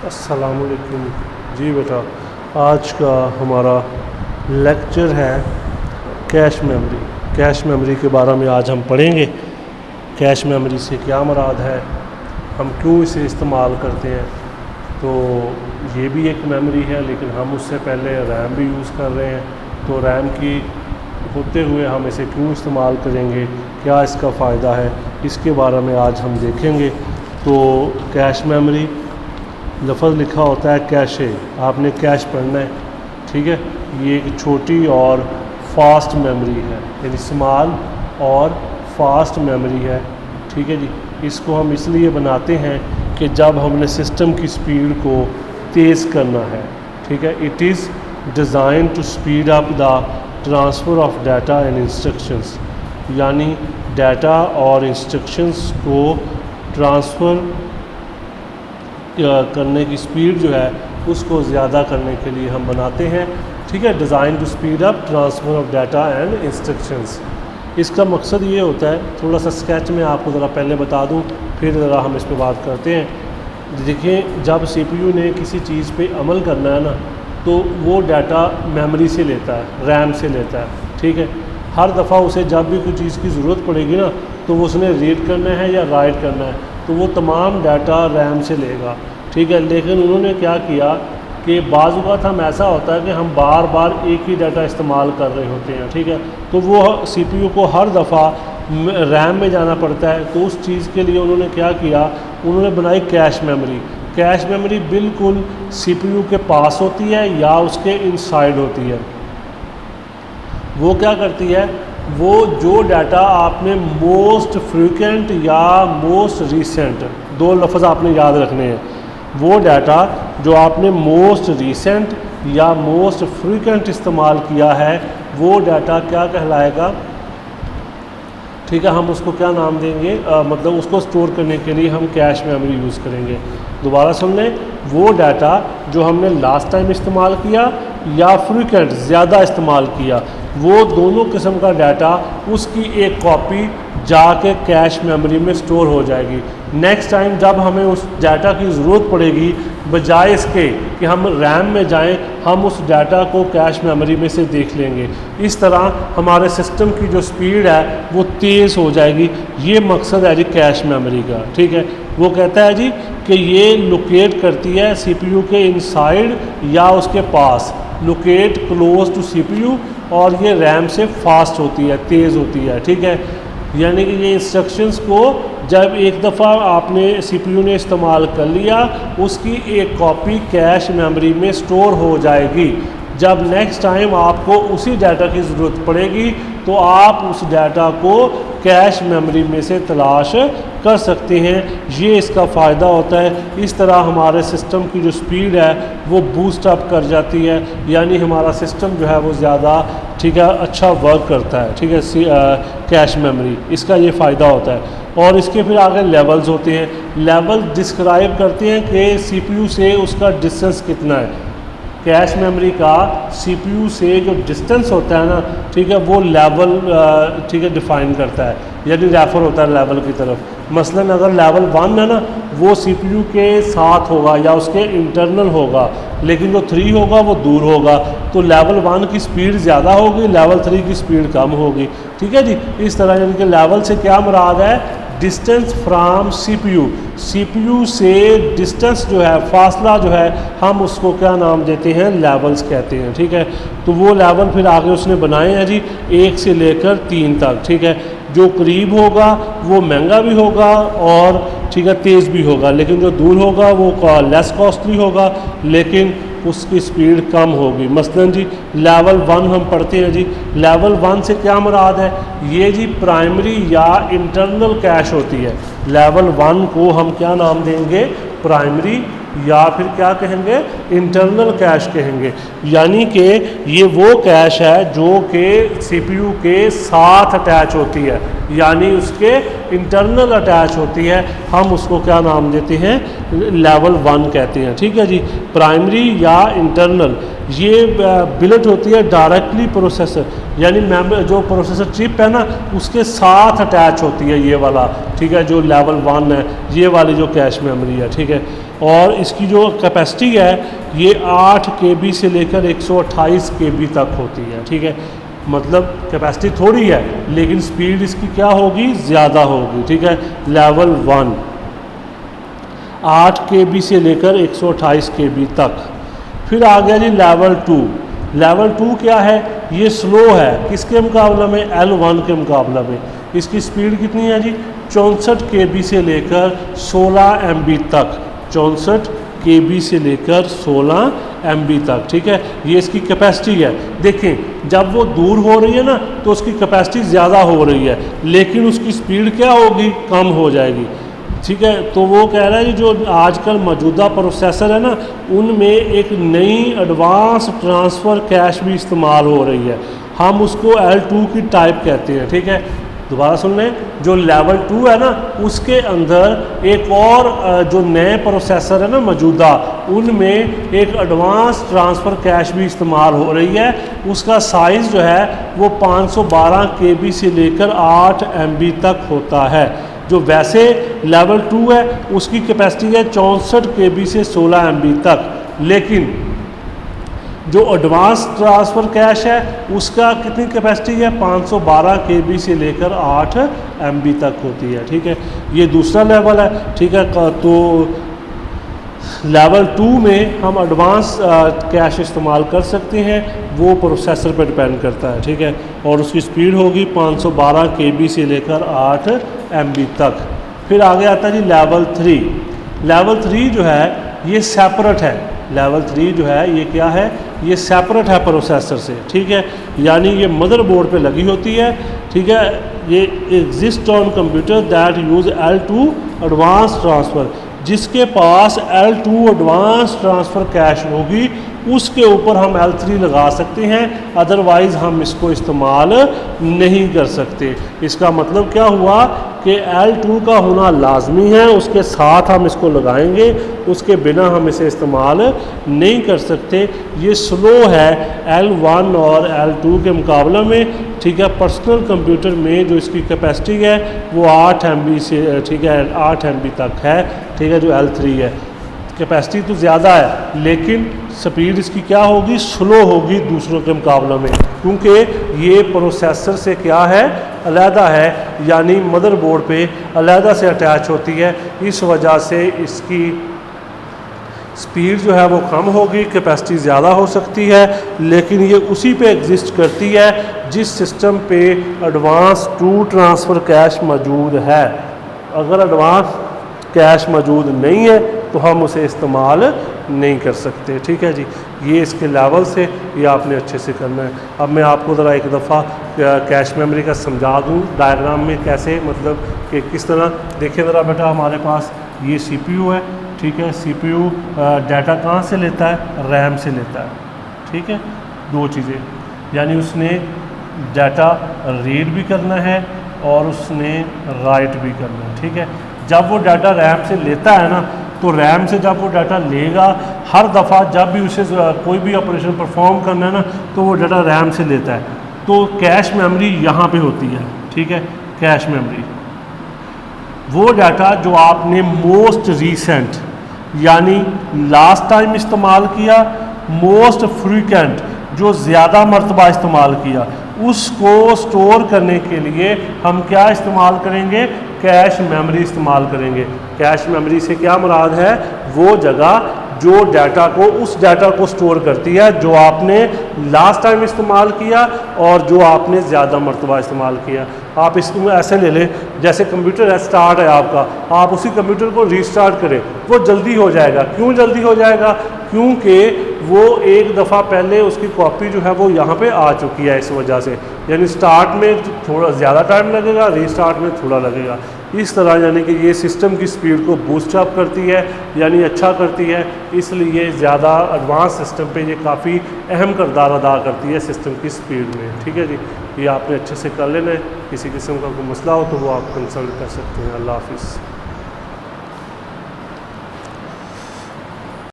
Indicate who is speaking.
Speaker 1: अस्सलामुअलैकुम। जी बेटा, आज का हमारा लेक्चर है कैश मेमोरी। कैश मेमोरी के बारे में आज हम पढ़ेंगे। कैश मेमोरी से क्या मुराद है, हम क्यों इसे इस्तेमाल करते हैं। तो ये भी एक मेमोरी है, लेकिन हम उससे पहले रैम भी यूज़ कर रहे हैं। तो रैम की होते हुए हम इसे क्यों इस्तेमाल करेंगे, क्या इसका फ़ायदा है, इसके बारे में आज हम देखेंगे। तो कैश मेमोरी लफ्ज़ लिखा होता है कैशे, आपने कैश पढ़ना है, ठीक है। ये एक छोटी और फास्ट मेमोरी है, यानी स्मॉल और फास्ट मेमोरी है, ठीक है जी। इसको हम इसलिए बनाते हैं कि जब हमने सिस्टम की स्पीड को तेज़ करना है, ठीक है। It is design to speed up the transfer of data and instructions, यानी डाटा और इंस्ट्रक्शंस को ट्रांसफ़र करने की स्पीड जो है उसको ज़्यादा करने के लिए हम बनाते हैं, ठीक है। Design to speed up transfer of data and instructions. इसका मकसद ये होता है, थोड़ा सा स्केच में आपको ज़रा पहले बता दूं, फिर ज़रा हम इस पर बात करते हैं। देखिए, जब CPU ने किसी चीज़ पे अमल करना है ना, तो वो डाटा मेमोरी से लेता है, रैम से लेता है, ठीक है। हर दफ़ा उसे जब भी कोई चीज़ की ज़रूरत पड़ेगी ना, तो वो उसने रीड करना है या राइट करना है, तो वो तमाम डाटा रैम से लेगा, ठीक है। लेकिन उन्होंने क्या किया कि बाज़ औक़ात हम ऐसा होता है कि हम बार बार एक ही डाटा इस्तेमाल कर रहे होते हैं, ठीक है। तो वो CPU को हर दफ़ा रैम में जाना पड़ता है। तो उस चीज़ के लिए उन्होंने क्या किया, उन्होंने बनाई कैश मेमोरी। कैश मेमोरी बिल्कुल CPU के पास होती है या उसके इनसाइड होती है। वो क्या करती है, वो जो डाटा आपने मोस्ट फ्रीक्वेंट या मोस्ट रीसेंट, दो लफ्ज़ आपने याद रखने हैं। वो डाटा जो आपने मोस्ट रीसेंट या मोस्ट फ्रीक्वेंट इस्तेमाल किया है, वो डाटा क्या कहलाएगा, ठीक है। हम उसको क्या नाम देंगे, मतलब उसको स्टोर करने के लिए हम कैश मेमोरी यूज़ करेंगे। दोबारा सुन लें, वो डाटा जो हमने लास्ट टाइम इस्तेमाल किया या फ्रीक्वेंट ज़्यादा इस्तेमाल किया, वो दोनों किस्म का डाटा उसकी एक कॉपी जाके कैश मेमोरी में स्टोर हो जाएगी। नेक्स्ट टाइम जब हमें उस डाटा की ज़रूरत पड़ेगी, बजाय इसके कि हम रैम में जाएं, हम उस डाटा को कैश मेमोरी में से देख लेंगे। इस तरह हमारे सिस्टम की जो स्पीड है वो तेज़ हो जाएगी। ये मकसद है जी कैश मेमोरी का, ठीक है। वो कहता है जी कि ये लोकेट करती है CPU के इनसाइड या उसके पास, लोकेट क्लोज टू CPU, और ये रैम से फास्ट होती है, तेज़ होती है, ठीक है। यानी कि ये इंस्ट्रक्शंस को जब एक दफ़ा आपने CPU ने इस्तेमाल कर लिया, उसकी एक कॉपी कैश मेमोरी में स्टोर हो जाएगी। जब नेक्स्ट टाइम आपको उसी डाटा की ज़रूरत पड़ेगी, तो आप उस डाटा को कैश मेमोरी में से तलाश कर सकते हैं। ये इसका फ़ायदा होता है। इस तरह हमारे सिस्टम की जो स्पीड है वो बूस्ट अप कर जाती है, यानी हमारा सिस्टम जो है वो ज़्यादा, ठीक है, अच्छा वर्क करता है, ठीक है, कैश मेमोरी। इसका ये फ़ायदा होता है। और इसके फिर आगे लेवल्स होते हैं। लेवल डिस्क्राइब करते हैं कि CPU से उसका डिस्टेंस कितना है। कैश मेमोरी का CPU से जो डिस्टेंस होता है ना, ठीक है, वो लेवल, ठीक है, डिफ़ाइन करता है, यानी रेफ़र होता है लेवल की तरफ। मसलन अगर लेवल 1 है ना, वो CPU के साथ होगा या उसके इंटरनल होगा, लेकिन जो 3 होगा वो दूर होगा। तो लेवल 1 की स्पीड ज़्यादा होगी, लेवल 3 की स्पीड कम होगी, ठीक है जी। इस तरह यानी कि लेवल से क्या मुराद है, डिस्टेंस फ्राम CPU से डिस्टेंस जो है, फासला जो है, हम उसको क्या नाम देते हैं, लेवल्स कहते हैं, ठीक है। तो वो लेवल फिर आगे उसने बनाए हैं जी 1 से लेकर 3 तक, ठीक है। जो करीब होगा वो महंगा भी होगा और, ठीक है, तेज़ भी होगा, लेकिन जो दूर होगा वो लेस कॉस्टली होगा, लेकिन उसकी स्पीड कम होगी। मसलन जी लेवल 1 हम पढ़ते हैं जी। लेवल 1 से क्या मुराद है, ये जी प्राइमरी या इंटरनल कैश होती है। लेवल 1 को हम क्या नाम देंगे, प्राइमरी, या फिर क्या कहेंगे, इंटरनल कैश कहेंगे। यानी कि ये वो कैश है जो कि CPU के साथ अटैच होती है, यानी उसके इंटरनल अटैच होती है। हम उसको क्या नाम देते हैं, लेवल 1 कहते हैं, ठीक है जी। प्राइमरी या इंटरनल, ये बिल्ट होती है डायरेक्टली प्रोसेसर, यानी जो प्रोसेसर चिप है ना, उसके साथ अटैच होती है ये वाला, ठीक है, जो लेवल 1 है, ये वाली जो कैश मेमोरी है, ठीक है। और इसकी जो कैपेसिटी है ये 8 KB से लेकर 128 KB तक होती है, ठीक है। मतलब कैपेसिटी थोड़ी है लेकिन स्पीड इसकी क्या होगी, ज़्यादा होगी, ठीक है। लेवल 1 8 KB से लेकर 128 KB तक। फिर आ गया जी लेवल 2। लेवल 2 क्या है, ये स्लो है, किसके मुकाबले में, L1 के मुकाबले में। इसकी स्पीड कितनी है जी, 64 KB से लेकर 16 MB तक, 64 KB से लेकर 16 MB तक, ठीक है। ये इसकी कैपेसिटी है। देखें जब वो दूर हो रही है ना तो उसकी कैपेसिटी ज़्यादा हो रही है लेकिन उसकी स्पीड क्या होगी, कम हो जाएगी, ठीक है। तो वो कह रहा है कि जो आजकल मौजूदा प्रोसेसर है ना उनमें एक नई एडवांस ट्रांसफ़र कैश भी इस्तेमाल हो रही है, हम उसको L2 की टाइप कहते हैं, ठीक है। दोबारा सुन लें, जो लेवल 2 है ना उसके अंदर एक और जो नए प्रोसेसर है ना मौजूदा, उनमें एक एडवांस ट्रांसफ़र कैश भी इस्तेमाल हो रही है। उसका साइज़ जो है वो 512 KB से लेकर 8 MB तक होता है। जो वैसे लेवल 2 है उसकी कैपेसिटी है 64 KB से 16 MB तक, लेकिन जो एडवांस ट्रांसफ़र कैश है उसका कितनी कैपेसिटी है, 512 KB से लेकर 8 MB तक होती है, ठीक है। ये दूसरा लेवल है, ठीक है। तो लेवल 2 में हम एडवांस कैश इस्तेमाल कर सकते हैं, वो प्रोसेसर पर डिपेंड करता है, ठीक है। और उसकी स्पीड होगी 512 KB से लेकर 8 MB तक। फिर आगे आता है जी लेवल 3। लेवल 3 जो है ये सेपरेट है। लेवल 3 जो है ये क्या है, ये सेपरेट है प्रोसेसर से, ठीक है। यानी ये मदरबोर्ड पे लगी होती है, ठीक है। ये exist on computer that use L2 advance transfer, जिसके पास L2 एडवांस ट्रांसफ़र कैश होगी उसके ऊपर हम L3 लगा सकते हैं, अदरवाइज़ हम इसको इस्तेमाल नहीं कर सकते। इसका मतलब क्या हुआ कि L2 का होना लाजमी है, उसके साथ हम इसको लगाएंगे, उसके बिना हम इसे इस्तेमाल नहीं कर सकते। ये स्लो है L1 और L2 के मुकाबले में, ठीक है। पर्सनल कंप्यूटर में जो इसकी कैपेसिटी है वो 8 MB से, ठीक है, 8 MB तक है, ठीक है, जो L3 है। कैपेसिटी तो ज़्यादा है लेकिन स्पीड इसकी क्या होगी, स्लो होगी दूसरों के मुकाबले में, क्योंकि ये प्रोसेसर से क्या है, अलहदा है, यानी मदरबोर्ड पे अलहदा से अटैच होती है। इस वजह से इसकी स्पीड जो है वो कम होगी, कैपेसिटी ज़्यादा हो सकती है, लेकिन ये उसी पे एग्जिस्ट करती है जिस सिस्टम पे एडवांस 2 ट्रांसफ़र कैश मौजूद है। अगर एडवांस कैश मौजूद नहीं है तो हम उसे इस्तेमाल नहीं कर सकते, ठीक है जी। ये इसके लेवल से ये आपने अच्छे से करना है। अब मैं आपको ज़रा एक दफ़ा कैश मेमोरी का समझा दूँ डायग्राम में कैसे, मतलब कि किस तरह। देखिए ज़रा बेटा, हमारे पास ये CPU है, ठीक है। CPU डाटा कहाँ से लेता है, रैम से लेता है, ठीक है। दो चीज़ें, यानी उसने डाटा रीड भी करना है और उसने राइट भी करना है, ठीक है। जब वो डाटा रैम से लेता है ना तो रैम से जब वो डाटा लेगा, हर दफ़ा जब भी उसे कोई भी ऑपरेशन परफॉर्म करना है ना तो वो डाटा रैम से लेता है। तो कैश मेमोरी यहाँ पे होती है, ठीक है। कैश मेमोरी वो डाटा जो आपने मोस्ट रीसेंट यानी लास्ट टाइम इस्तेमाल किया, मोस्ट फ्रीक्वेंट जो ज़्यादा मरतबा इस्तेमाल किया, उसको स्टोर करने के लिए हम क्या इस्तेमाल करेंगे, कैश मेमोरी इस्तेमाल करेंगे। कैश मेमोरी से क्या मुराद है, वो जगह जो डाटा को, उस डाटा को स्टोर करती है जो आपने लास्ट टाइम इस्तेमाल किया और जो आपने ज़्यादा मरतबा इस्तेमाल किया। आप इसको ऐसे ले लें, जैसे कंप्यूटर है, स्टार्ट है आपका, आप उसी कंप्यूटर को रीस्टार्ट करें, वो जल्दी हो जाएगा। क्यों जल्दी हो जाएगा, क्योंकि वो एक दफ़ा पहले उसकी कॉपी जो है वो यहाँ पे आ चुकी है, इस वजह से। यानी स्टार्ट में थोड़ा ज़्यादा टाइम लगेगा, रीस्टार्ट में थोड़ा लगेगा। इस तरह यानी कि ये सिस्टम की स्पीड को बूस्ट अप करती है, यानी अच्छा करती है। इसलिए ज़्यादा एडवांस सिस्टम पे ये काफ़ी अहम किरदार अदा करती है सिस्टम की स्पीड में, ठीक है जी। ये आपने अच्छे से कर लेना है। किसी किस्म का कोई मसला हो तो वो आप कंसल्ट कर सकते हैं। अल्लाह हाफिज़।